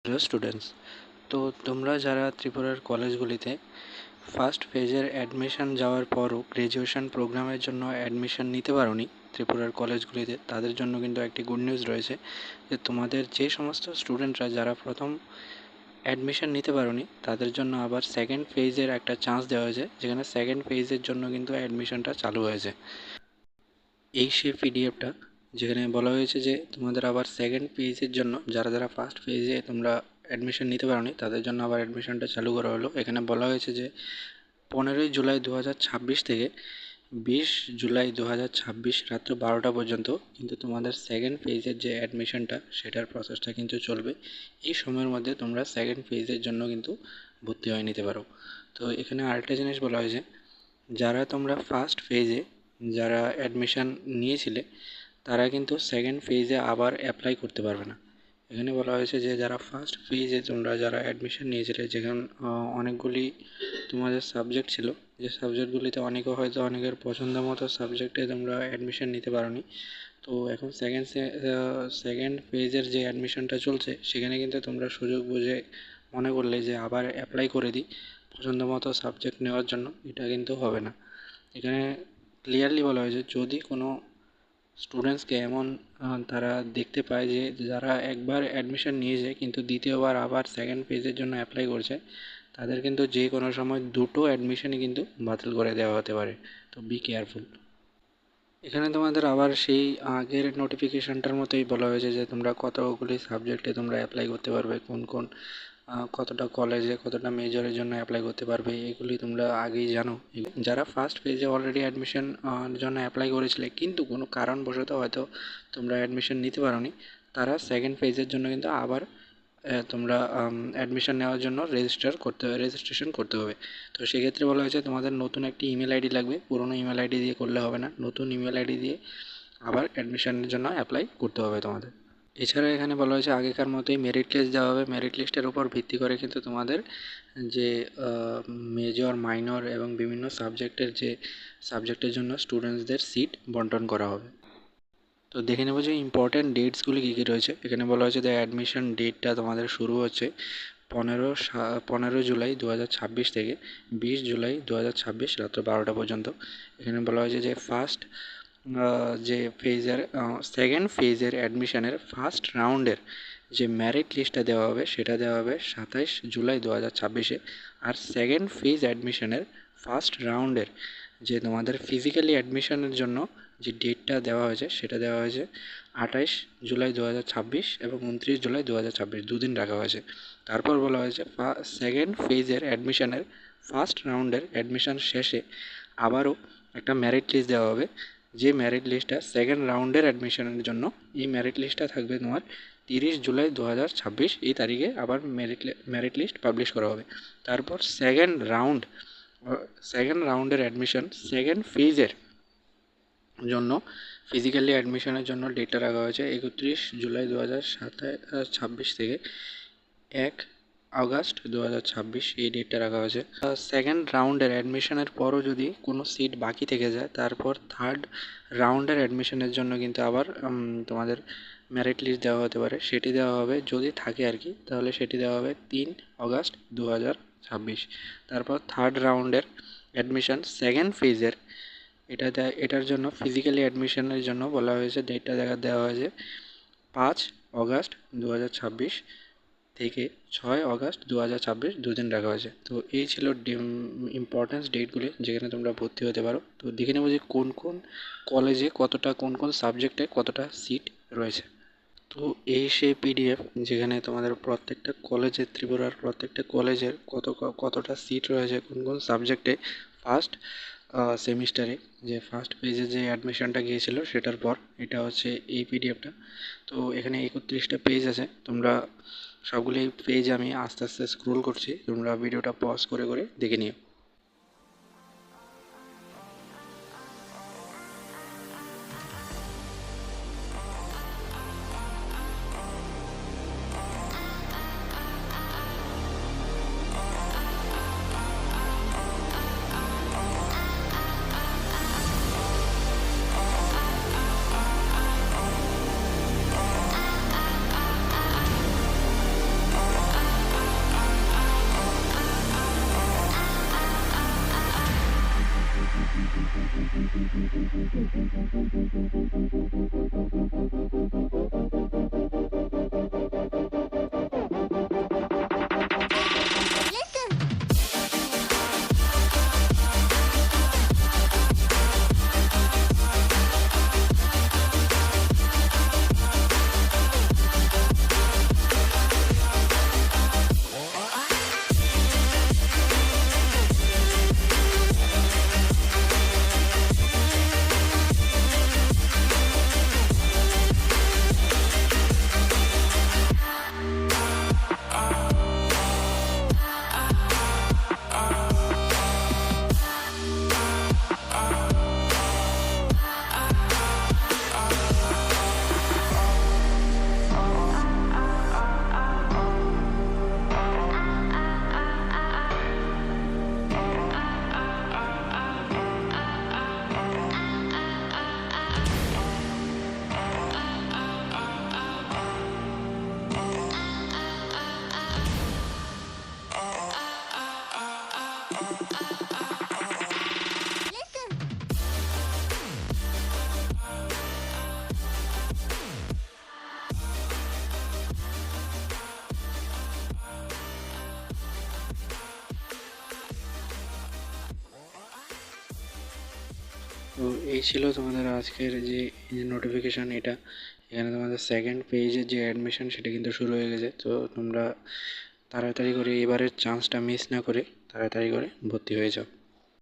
Hello students, তো তোমরা যারা ত্রিপুরার কলেজগুলিতে ফার্স্ট ফেজের অ্যাডমিশন যাওয়ার পরও গ্র্যাজুয়েশন প্রোগ্রামের জন্য অ্যাডমিশন নিতে পারোনি ত্রিপুরার কলেজগুলিতে, তাদের জন্য কিন্তু একটি গুড নিউজ রয়েছে যে তোমাদের যে সমস্ত স্টুডেন্টরা যারা প্রথম অ্যাডমিশন নিতে পারোনি তাদের জন্য আবার সেকেন্ড ফেজের একটা চান্স দেওয়া হয়েছে, যেখানে সেকেন্ড ফেজের জন্য কিন্তু অ্যাডমিশনটা চালু হয়েছে। এই সেই পিডিএফটা যেখানে বলা হয়েছে যে তোমাদের আবার সেকেন্ড পেজের জন্য যারা যারা ফার্স্ট পেজে তোমরা অ্যাডমিশন নিতে পারোনি তাদের জন্য আবার অ্যাডমিশনটা চালু করা হলো। এখানে বলা হয়েছে যে 15 জুলাই 2026 থেকে 20 জুলাই 2026 রাত্র 12টা পর্যন্ত কিন্তু তোমাদের সেকেন্ড ফেজের যে অ্যাডমিশনটা সেটার প্রসেসটা কিন্তু চলবে। এই সময়ের মধ্যে তোমরা সেকেন্ড ফেজের জন্য কিন্তু ভর্তি হয়ে নিতে পারো। তো এখানে আরেকটা জিনিস বলা হয়েছে, যারা তোমরা ফার্স্ট ফেজে যারা অ্যাডমিশন নিয়েছিলে তারা কিন্তু সেকেন্ড ফেজে আবার অ্যাপ্লাই করতে পারবে না। এখানে বলা হয়েছে যে যারা ফার্স্ট ফেজে তোমরা যারা অ্যাডমিশন নিয়েছিলে, যেখানে অনেকগুলি তোমাদের সাবজেক্ট ছিল, যে সাবজেক্টগুলিতে হয়তো অনেকের পছন্দ মতো সাবজেক্টে তোমরা অ্যাডমিশন নিতে পারোনি। তো এখন সেকেন্ড ফেজের যে অ্যাডমিশনটা চলছে সেখানে কিন্তু তোমরা সুযোগ বুঝে মনে করলে যে আবার অ্যাপ্লাই করে দিই পছন্দ মতো সাবজেক্ট নেওয়ার জন্য, এটা কিন্তু হবে না। এখানে ক্লিয়ারলি বলা হয়েছে যদি কোনো স্টুডেন্টসকে এমন তারা দেখতে পায় যে যারা একবার অ্যাডমিশন নিয়েছে কিন্তু দ্বিতীয়বার আবার সেকেন্ড ফেজের জন্য অ্যাপ্লাই করছে, তাদের কিন্তু যে কোনো সময় দুটো অ্যাডমিশনই কিন্তু বাতিল করে দেওয়া হতে পারে। তো বি কেয়ারফুল। এখানে তোমাদের আবার সেই আগের নোটিফিকেশনটার মতোই বলা হয়েছে যে তোমরা কতগুলি সাবজেক্টে তোমরা অ্যাপ্লাই করতে পারবে, কোন কোন কতটা কলেজে কতটা মেজরের জন্য অ্যাপ্লাই করতে পারবে, এগুলি তোমরা আগেই জানো। যারা ফার্স্ট পেজে অলরেডি অ্যাডমিশন জন্য অ্যাপ্লাই করেছিলে কিন্তু কোনো কারণবশত হয়তো তোমরা অ্যাডমিশন নিতে পারোনি, তারা সেকেন্ড ফেজের জন্য কিন্তু আবার তোমরা অ্যাডমিশন নেওয়ার জন্য রেজিস্ট্রেশন করতে হবে। তো সেক্ষেত্রে বলা হয়েছে তোমাদের নতুন একটি ইমেল আইডি লাগবে, পুরনো ইমেল আইডি দিয়ে করলে হবে না, নতুন ইমেল আইডি দিয়ে আবার অ্যাডমিশনের জন্য অ্যাপ্লাই করতে হবে তোমাদের। এছাড়া এখানে বলা হয়েছে আগেকার মতোই মেরিট লিস্ট দেওয়া হবে। মেরিট লিস্টের উপর ভিত্তি করে কিন্তু তোমাদের যে মেজর মাইনর এবং বিভিন্ন সাবজেক্টের জন্য স্টুডেন্টসদের সিট বন্টন করা হবে। তো দেখে নেবো যে ইম্পর্ট্যান্ট ডেটসগুলি কী কী রয়েছে। এখানে বলা হয়েছে যে অ্যাডমিশন ডেটটা তোমাদের শুরু হচ্ছে 15 জুলাই 2026 থেকে 20 জুলাই 2026 রাত্র 12টা পর্যন্ত। এখানে বলা হয়েছে যে যে সেকেন্ড ফেজের অ্যাডমিশনের ফার্স্ট রাউন্ডের যে মেরিট লিস্টটা দেওয়া হবে সেটা দেওয়া হবে 27 জুলাই 2026-এ। আর সেকেন্ড ফেজ অ্যাডমিশনের ফার্স্ট রাউন্ডের যে তোমাদের ফিজিক্যালি অ্যাডমিশনের জন্য যে ডেটটা দেওয়া হয়েছে সেটা দেওয়া হয়েছে 28 জুলাই 2026 এবং 29 জুলাই 2026, দুদিন রাখা হয়েছে। তারপর বলা হয়েছে সেকেন্ড ফেজের অ্যাডমিশনের ফার্স্ট রাউন্ডের অ্যাডমিশন শেষে আবারও একটা মেরিট লিস্ট দেওয়া হবে, যে মেরিট লিস্টটা সেকেন্ড রাউন্ডের অ্যাডমিশনের জন্য। এই মেরিট লিস্টটা থাকবে তোমার 30 জুলাই 2026, এই তারিখে আবার মেরিট লিস্ট পাবলিশ করা হবে। তারপর সেকেন্ড রাউন্ডের অ্যাডমিশন সেকেন্ড ফেজের জন্য ফিজিক্যালি অ্যাডমিশনের জন্য ডেটটা রাখা হয়েছে 31 জুলাই 2026 থেকে 1 আগস্ট 2026, এই ডেটটা রাখা হয়েছে। সেকেন্ড রাউন্ডের অ্যাডমিশনের পরও যদি কোনো সিট বাকি থেকে যায় তারপর থার্ড রাউন্ডের অ্যাডমিশনের জন্য কিন্তু আবার তোমাদের মেরিট লিস্ট দেওয়া হতে পারে, সেটি দেওয়া হবে যদি থাকে আর কি, তাহলে সেটি দেওয়া হবে 3 আগস্ট 2026। তারপর থার্ড রাউন্ডের অ্যাডমিশন সেকেন্ড ফেজের এটার জন্য ফিজিক্যালি অ্যাডমিশনের জন্য বলা হয়েছে ডেটটা দেওয়া হয়েছে 5 আগস্ট 2026 থেকে 6 আগস্ট 2026, দুদিন রাখা হয়েছে। তো এই ছিল ইম্পর্ট্যান্স ডেটগুলি যেখানে তোমরা ভর্তি হতে পারো। তো দেখে নেবো যে কোন কোন কলেজে কোন কোন সাবজেক্টে কতটা সিট রয়েছে। তো এই সেই পিডিএফ যেখানে তোমাদের প্রত্যেকটা কলেজের ত্রিপুরার প্রত্যেকটা কলেজের কতটা সিট রয়েছে কোন কোন সাবজেক্টে ফার্স্ট সেমিস্টারে, যে ফার্স্ট পেজে যে অ্যাডমিশনটা গিয়েছিল সেটার পর এটা হচ্ছে এই পিডিএফটা। তো এখানে 31টা পেজ আছে, তোমরা সবগুলি পেজ আমি আস্তে আস্তে স্ক্রোল করছি, তোমরা ভিডিওটা পজ করে করে দেখে নিও। তো এই ছিল তোমাদের আজকের যে নোটিফিকেশান, এটা এখানে তোমাদের সেকেন্ড পেজের যে অ্যাডমিশন সেটা কিন্তু শুরু হয়ে গেছে। তো তোমরা তাড়াতাড়ি করে এবারের চান্সটা মিস না করে তাড়াতাড়ি করে ভর্তি হয়ে যাও।